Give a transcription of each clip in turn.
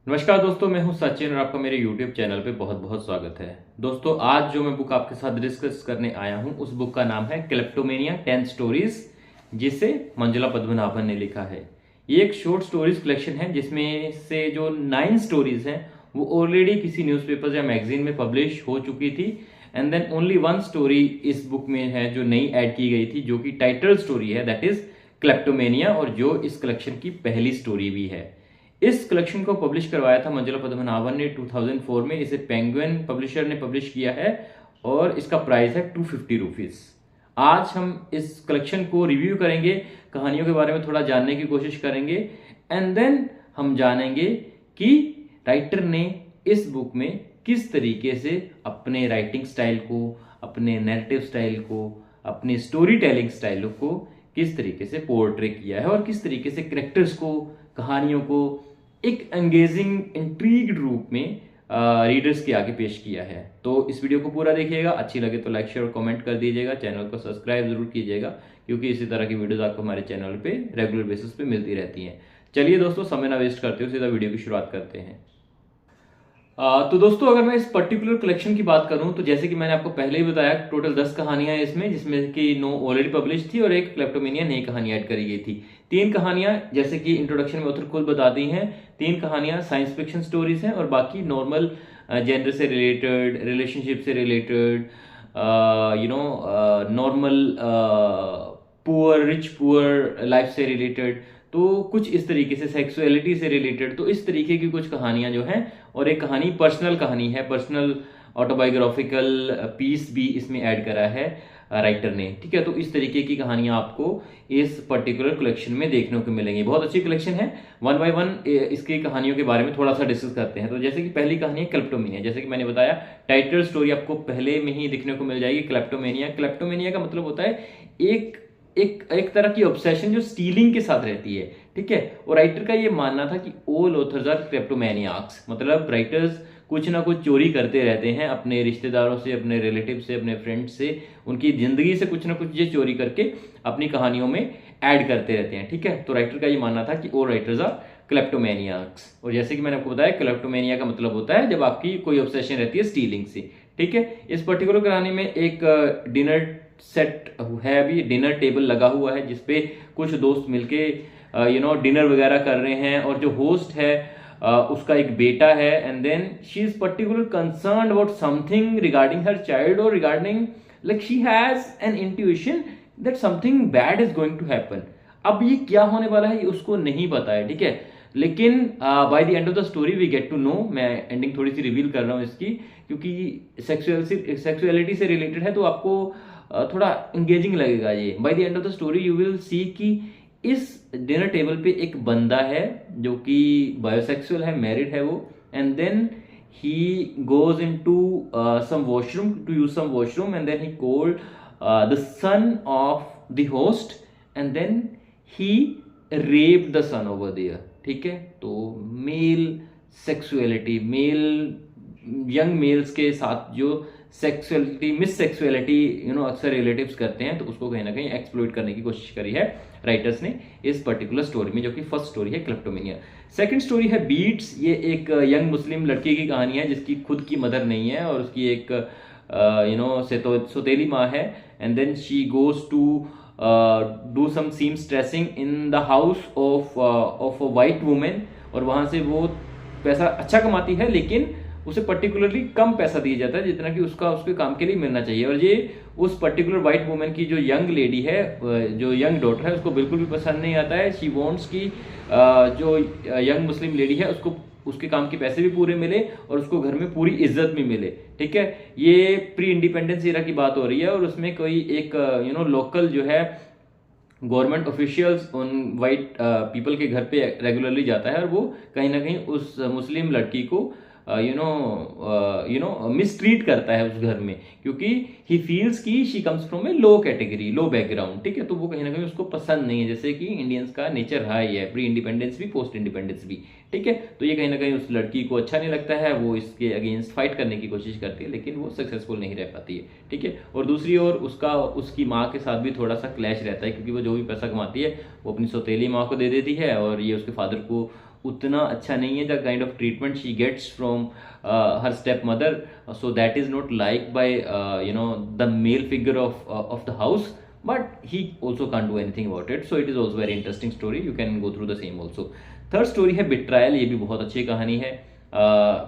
नमस्कार दोस्तों, मैं हूं सचिन और आपका मेरे YouTube चैनल पे बहुत बहुत स्वागत है। दोस्तों, आज जो मैं बुक आपके साथ डिस्कस करने आया हूं उस बुक का नाम है क्लेप्टोमेनिया 10 स्टोरीज, जिसे मंजुला पद्मनाभन ने लिखा है। ये एक शॉर्ट स्टोरीज कलेक्शन है जिसमें से जो 9 स्टोरीज हैं वो ऑलरेडी किसी न्यूज़पेपर या मैगजीन में पब्लिश हो चुकी थी। And then only one story इस बुक में है जो नई ऐड की गई थी, जो कि टाइटल स्टोरी है, दैट इज क्लेप्टोमेनिया, और जो इस कलेक्शन की पहली स्टोरी भी है। इस कलेक्शन को पब्लिश करवाया था मंजुला पद्मनाभन ने 2004 में। इसे पेंगुइन पब्लिशर ने पब्लिश किया है और इसका प्राइस है 250 रुपीज। आज हम इस कलेक्शन को रिव्यू करेंगे, कहानियों के बारे में थोड़ा जानने की कोशिश करेंगे, एंड देन हम जानेंगे कि राइटर ने इस बुक में किस तरीके से अपने राइटिंग स्टाइल को, अपने नैरेटिव स्टाइल को, अपनी स्टोरी टेलिंग स्टाइल को किस तरीके से पोर्ट्रे किया है और किस तरीके से कैरेक्टर्स को, कहानियों को एक एंगेजिंग इंट्रीग्ड रूप में रीडर्स के आगे पेश किया है। तो इस वीडियो को पूरा देखिएगा, अच्छी लगे तो लाइक शेयर और कमेंट कर दीजिएगा, चैनल को सब्सक्राइब जरूर कीजिएगा क्योंकि इसी तरह की वीडियोस आपको हमारे चैनल पे रेगुलर बेसिस पे मिलती रहती हैं। चलिए दोस्तों, समय ना वेस्ट करते हुए सीधा वीडियो की शुरुआत करते हैं। तो दोस्तों, अगर मैं इस पर्टिकुलर कलेक्शन की बात करूं तो जैसे कि मैंने आपको पहले ही बताया, टोटल 10 कहानियां इसमें, जिसमें कि 9 ऑलरेडी पब्लिश थी और एक क्लेप्टोमेनिया नई कहानी ऐड करी गई थी। 3 कहानियां, जैसे कि इंट्रोडक्शन में ऑथर खुद बताती हैं, 3 कहानियां साइंस फिक्शन स्टोरीज हैं और बाकी नॉर्मल जेंडर से रिलेटेड, रिलेशनशिप से related, normal poor rich poor life से रिलेटेड, तो कुछ इस तरीके से सेक्सुअलिटी से रिलेटेड, तो इस तरीके की कुछ कहानियां जो हैं, और एक कहानी पर्सनल कहानी है, पर्सनल ऑटोबायोग्राफिकल पीस भी इसमें ऐड करा है राइटर ने। ठीक है, तो इस तरीके की कहानियां आपको इस पर्टिकुलर कलेक्शन में देखने को मिलेंगी। बहुत अच्छी कलेक्शन है। वन बाय वन इसकी कहानियों के बारे में थोड़ा सा डिस्कस करते हैं। तो जैसे कि पहली कहानी है क्लेप्टोमेनिया। जैसे कि मैंने बताया, टाइटल स्टोरी आपको पहले में ही दिखने को मिल जाएगी, क्लेप्टोमेनिया। क्लेप्टोमेनिया का मतलब होता है एक एक एक तरह की ऑब्सेशन जो स्टीलिंग के साथ रहती है। ठीक है, और राइटर का ये मानना था कि ऑल ऑथर्स आर क्लेप्टोमैनियाक्स, मतलब राइटर्स कुछ ना कुछ चोरी करते रहते हैं अपने रिश्तेदारों से, अपने रिलेटिव से, अपने फ्रेंड्स से, उनकी जिंदगी से कुछ ना कुछ ये चोरी करके अपनी कहानियों में ऐड करते रहते हैं। ठीक है, तो राइटर का ये मानना था कि ऑल राइटर्स आर क्लेप्टोमैनियाक्स। और जैसे कि मैंने आपको बताया, क्लेप्टोमेनिया का मतलब होता है जब आपकी कोई ऑब्सेशन रहती है स्टीलिंग से। ठीक है, इस पर्टिकुलर कहानी में एक डिनर सेट है, अभी डिनर टेबल लगा हुआ है जिसपे कुछ दोस्त मिलके डिनर वगैरह कर रहे हैं, और जो होस्ट है उसका एक बेटा है, and then she is particular concern about something regarding her child, और regarding like she has an intuition that something bad is going to happen. अब ये क्या होने वाला है ये उसको नहीं पता है। ठीक है, लेकिन by the end of the story we get to know. मैं एंडिंग थोड़ी सी रिवील कर रहा हूँ इसकी, क्योंकि सेक्सुअलिटी से रिलेटेड है, तो आपको थोड़ा इंगेजिंग लगेगा ये। Bye the end of the story you will see कि इस डिनर टेबल पे एक बंदा है जो कि बायोसेक्सुअल है, मैरिड है वो, and then he goes into some washroom to use some washroom, and then he called the son of the host, and then he raped the son over there. ठीक है, तो male sexuality, male young males के साथ जो sexuality, miss sexuality अक्सर relatives करते हैं, तो उसको कहीं ना कहीं एक्सप्लोइट करने की कोशिश करी है राइटर्स ने इस पर्टिकुलर स्टोरी में, जो कि फर्स्ट स्टोरी है क्लेप्टोमेनिया। सेकंड स्टोरी है बीट्स। ये एक यंग मुस्लिम लड़की की कहानी है जिसकी खुद की मदर नहीं है और उसकी एक सौतेली माँ है, and then she goes to do some seem stressing in the house of a white women, और वहां से वो पैसा अच्छा कमाती है, लेकिन उसे पर्टिकुलरली कम पैसा दिया जाता है जितना कि उसका उसके काम के लिए मिलना चाहिए। और ये उस पर्टिकुलर वाइट वुमेन की जो यंग लेडी है, जो यंग डॉटर है, उसको बिल्कुल भी पसंद नहीं आता है। शी वांट्स की जो यंग मुस्लिम लेडी है उसको उसके काम के पैसे भी पूरे मिले और उसको घर में पूरी इज्जत भी मिले। ठीक है, ये प्री इंडिपेंडेंस एरा की बात हो रही है, और उसमें कोई एक लोकल जो है गवर्नमेंट ऑफिशियल्स उन वाइट पीपल के घर पे रेगुलरली जाता है, और वो कहीं ना कहीं उस मुस्लिम लड़की को मिसट्रीट करता है उस घर में, क्योंकि ही फील्स की she comes from A low category, low background. ठीक है, तो वो कहीं ना कहीं उसको पसंद नहीं है, जैसे कि इंडियंस का नेचर हाई है, प्री इंडिपेंडेंस भी, पोस्ट इंडिपेंडेंस भी। ठीक है, तो ये कहीं ना कहीं उस लड़की को अच्छा नहीं लगता है, वो इसके अगेंस्ट फाइट करने की कोशिश करती है, लेकिन वो सक्सेसफुल नहीं रह पाती है। ठीक है, और दूसरी ओर उसकी माँ के साथ भी थोड़ा सा क्लैश रहता है, क्योंकि वो जो भी पैसा कमाती है वो अपनी सौतेली माँ को दे देती है, और ये उसके फादर को उतना अच्छा नहीं है, the kind of treatment she gets from her step mother, so that is not like by the male figure of the house, but he also can't do anything about it. So it is also very interesting story, you can go through the same also. Third story है बिट्रायल, ये भी बहुत अच्छी कहानी है।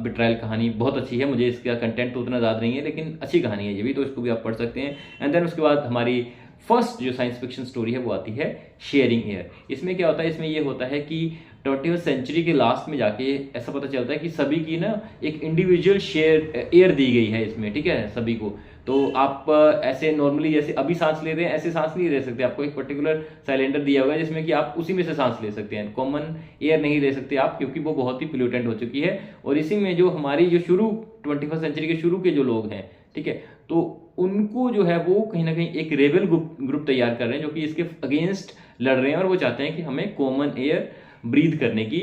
बिट्रायल कहानी बहुत अच्छी है, मुझे इसका कंटेंट तो उतना ज़्यादा नहीं है लेकिन अच्छी कहानी है ये भी, तो इसको भी आप पढ़ सकते हैं। एंड देन उसके बाद हमारी फर्स्ट जो साइंस फिक्शन स्टोरी है वो आती है शेयरिंग एयर। इसमें क्या होता है, इसमें ये होता है कि 20वीं सेंचुरी के लास्ट में जाके ऐसा पता चलता है कि सभी की ना एक इंडिविजुअल शेयर एयर दी गई है इसमें, ठीक है, सभी को। तो आप ऐसे नॉर्मली जैसे अभी सांस ले रहे हैं ऐसे सांस नहीं ले सकते, आपको एक पर्टिकुलर सिलेंडर दिया हुआ है जिसमें कि आप उसी में से सांस ले सकते हैं, कॉमन एयर नहीं ले सकते आप, क्योंकि वो बहुत ही पोल्यूटेंट हो चुकी है। और इसी में जो हमारी जो 21st सेंचुरी के शुरू के जो लोग हैं, ठीक है, तो उनको जो है वो कहीं ना कहीं एक रेबल ग्रुप तैयार कर रहे हैं जो कि इसके अगेंस्ट लड़ रहे हैं, और वो चाहते हैं कि हमें कॉमन एयर ब्रीथ करने की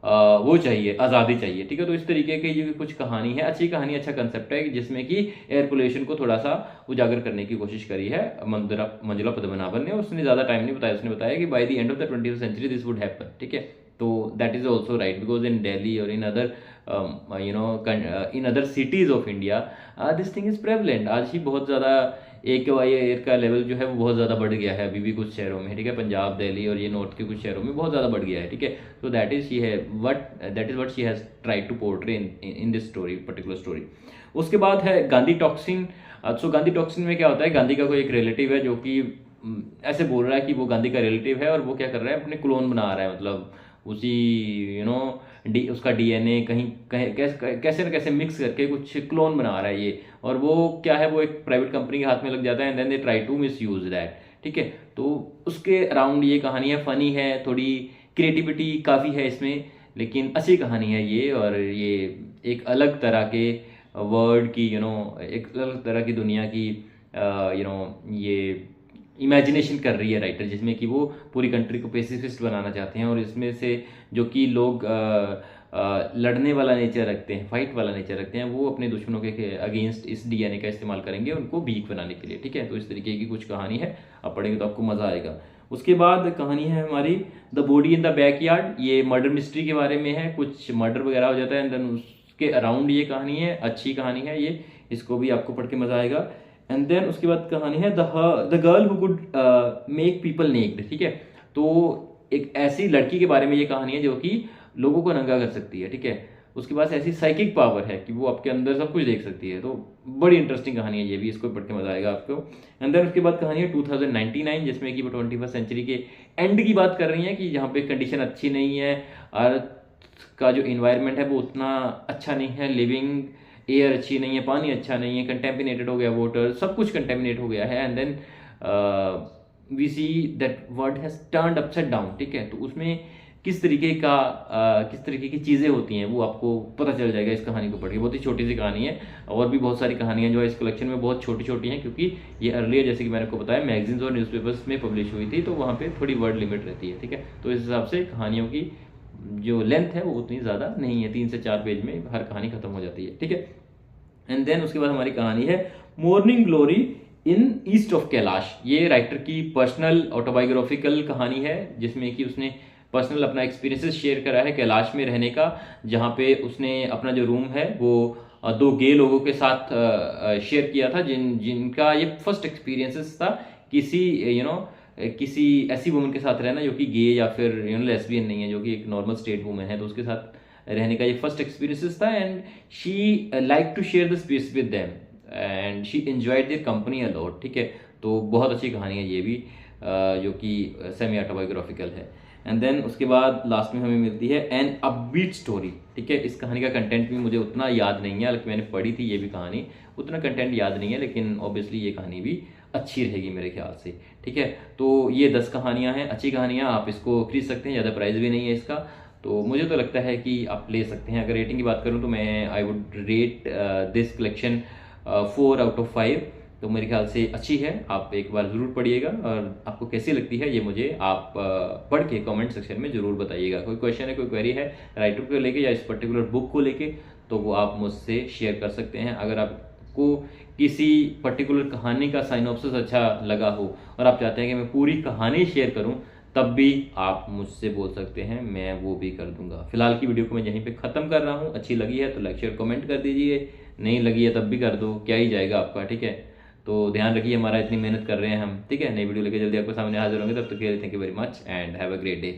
वो चाहिए, आज़ादी चाहिए, ठीक है। तो इस तरीके की जो कुछ कहानी है, अच्छी कहानी, अच्छा कंसेप्ट है, जिसमें कि एयर पोल्यूशन को थोड़ा सा उजागर करने की कोशिश करी है मंजुला पद्मनाभन ने। उसने ज़्यादा टाइम नहीं बताया, उसने बताया कि by the end of the 20th century this would happen, ठीक है। तो that is also right, because in Delhi और in other in other cities of India this thing is prevalent. आज ही बहुत ज़्यादा AQI एयर का लेवल जो है वो बहुत ज़्यादा बढ़ गया है अभी भी कुछ शहरों में, ठीक है, पंजाब, दिल्ली और ये नॉर्थ के कुछ शहरों में बहुत ज़्यादा बढ़ गया है, ठीक है। तो that is what she has tried to portray in this story, particular story. उसके बाद है Gandhi toxin. So Gandhi toxin में क्या होता है, गांधी का कोई एक रिलेटिव है जो कि ऐसे बोल रहा है कि वो गांधी का रिलेटिव है, और वो क्या कर रहा है, अपने क्लोन बना रहा है, मतलब उसी उसका DNA कहीं कैसे न कैसे मिक्स करके कुछ क्लोन बना रहा है ये, और वो क्या है, वो एक प्राइवेट कंपनी के हाथ में लग जाता है, and then they try to misuse that, ठीक है। तो उसके अराउंड ये कहानी है, फनी है, थोड़ी क्रिएटिविटी काफ़ी है इसमें, लेकिन अच्छी कहानी है ये। और ये एक अलग तरह के वर्ड की एक अलग तरह की दुनिया की ये इमेजिनेशन कर रही है राइटर, जिसमें कि वो पूरी कंट्री को पेसिफिस्ट बनाना चाहते हैं, और इसमें से जो कि लोग लड़ने वाला नेचर रखते हैं, फाइट वाला नेचर रखते हैं, वो अपने दुश्मनों के अगेंस्ट इस DNA का इस्तेमाल करेंगे उनको वीक बनाने के लिए, ठीक है। तो इस तरीके की कुछ कहानी है, आप पढ़ेंगे तो आपको मज़ा आएगा। उसके बाद कहानी है हमारी the body in the backyard. ये मर्डर मिस्ट्री के बारे में है, कुछ मर्डर वगैरह हो जाता है एंड देन उसके अराउंड ये कहानी है, अच्छी कहानी है ये, इसको भी आपको पढ़ के मज़ा आएगा। एंड देन उसके बाद कहानी है the girl who could make people naked, ठीक है। तो एक ऐसी लड़की के बारे में ये कहानी है जो कि लोगों को नंगा कर सकती है, ठीक है। उसके पास ऐसी साइकिक पावर है कि वो आपके अंदर सब कुछ देख सकती है। तो बड़ी इंटरेस्टिंग कहानी है ये भी, इसको पढ़ के मजा आएगा आपको। एंड देन उसके बाद कहानी है 2099, जिसमें कि वो 21st सेंचुरी के एंड की बात कर रही है, कि जहाँ पे कंडीशन अच्छी नहीं है, अर्थ का जो इन्वायरमेंट है वो उतना अच्छा नहीं है, लिविंग एयर अच्छी नहीं है, पानी अच्छा नहीं है, कंटेमिनेटेड हो गया वाटर, सब कुछ कंटेमिनेट हो गया है। And then we see that world has turned upside down, ठीक है। तो उसमें किस तरीके की चीज़ें होती हैं वो आपको पता चल जाएगा इस कहानी को पढ़ के। बहुत ही छोटी सी कहानी है, और भी बहुत सारी कहानियां जो है इस कलेक्शन में बहुत छोटी छोटी हैं, क्योंकि ये अर्लियर जैसे कि मैंने आपको बताया मैगजीन्स और न्यूज़पेपर्स में पब्लिश हुई थी, तो वहाँ पे थोड़ी वर्ड लिमिट रहती है, ठीक है। तो इस हिसाब से कहानियों की जो लेंथ है वो उतनी ज़्यादा नहीं है, 3 से 4 पेज में हर कहानी खत्म हो जाती है, ठीक है। एंड देन उसके बाद हमारी कहानी है morning glory in east of Kailash. ये राइटर की पर्सनल ऑटोबायोग्राफिकल कहानी है, जिसमें कि उसने पर्सनल अपना एक्सपीरियंसेस शेयर करा है कैलाश में रहने का, जहाँ पे उसने अपना जो रूम है वो 2 गे लोगों के साथ शेयर किया था, जिनका ये फर्स्ट एक्सपीरियंसेस था किसी किसी ऐसी वुमन के साथ रहना जो कि गे या फिर लेस्बियन नहीं है, जो कि एक नॉर्मल स्टेट वुमन है, तो उसके साथ रहने का ये फर्स्ट एक्सपीरियंसेस था। And she like to share the space with them and she enjoyed their company a lot, ठीक है। तो बहुत अच्छी कहानी है ये भी, जो कि सेमी ऑटोबायोग्राफिकल है। एंड देन उसके बाद लास्ट में हमें मिलती है एन अपबीट स्टोरी, ठीक है। इस कहानी का कंटेंट भी मुझे उतना याद नहीं है, हालांकि मैंने पढ़ी थी ये भी कहानी, उतना कंटेंट याद नहीं है, लेकिन ऑब्वियसली ये कहानी भी अच्छी रहेगी मेरे ख्याल से, ठीक है। तो ये 10 कहानियाँ हैं, अच्छी कहानियाँ, आप इसको खरीद सकते हैं, ज़्यादा प्राइस भी नहीं है इसका। तो मुझे तो लगता है कि आप ले सकते हैं। अगर रेटिंग की बात करूँ तो मैं I would rate this collection 4 out of 5। तो मेरे ख्याल से अच्छी है, आप एक बार ज़रूर पढ़िएगा, और आपको कैसी लगती है ये मुझे आप पढ़ के कमेंट सेक्शन में ज़रूर बताइएगा। कोई क्वेश्चन है, कोई क्वेरी है राइटर को लेके या इस पर्टिकुलर बुक को लेके, तो वो आप मुझसे शेयर कर सकते हैं। अगर आपको किसी पर्टिकुलर कहानी का साइनॉप्सिस अच्छा लगा हो और आप चाहते हैं कि मैं पूरी कहानी शेयर करूं, तब भी आप मुझसे बोल सकते हैं, मैं वो भी कर दूंगा। फिलहाल की वीडियो को मैं यहीं पे ख़त्म कर रहा हूँ। अच्छी लगी है तो लाइक शेयर कमेंट कर दीजिए, नहीं लगी है तब भी कर दो, क्या ही जाएगा आपका, ठीक है। तो ध्यान रखिए, हमारा इतनी मेहनत कर रहे हैं हम, ठीक है। नई वीडियो लेके जल्दी आपके सामने हाजिर होंगे, तब तक के लिए thank you very much and have a great day.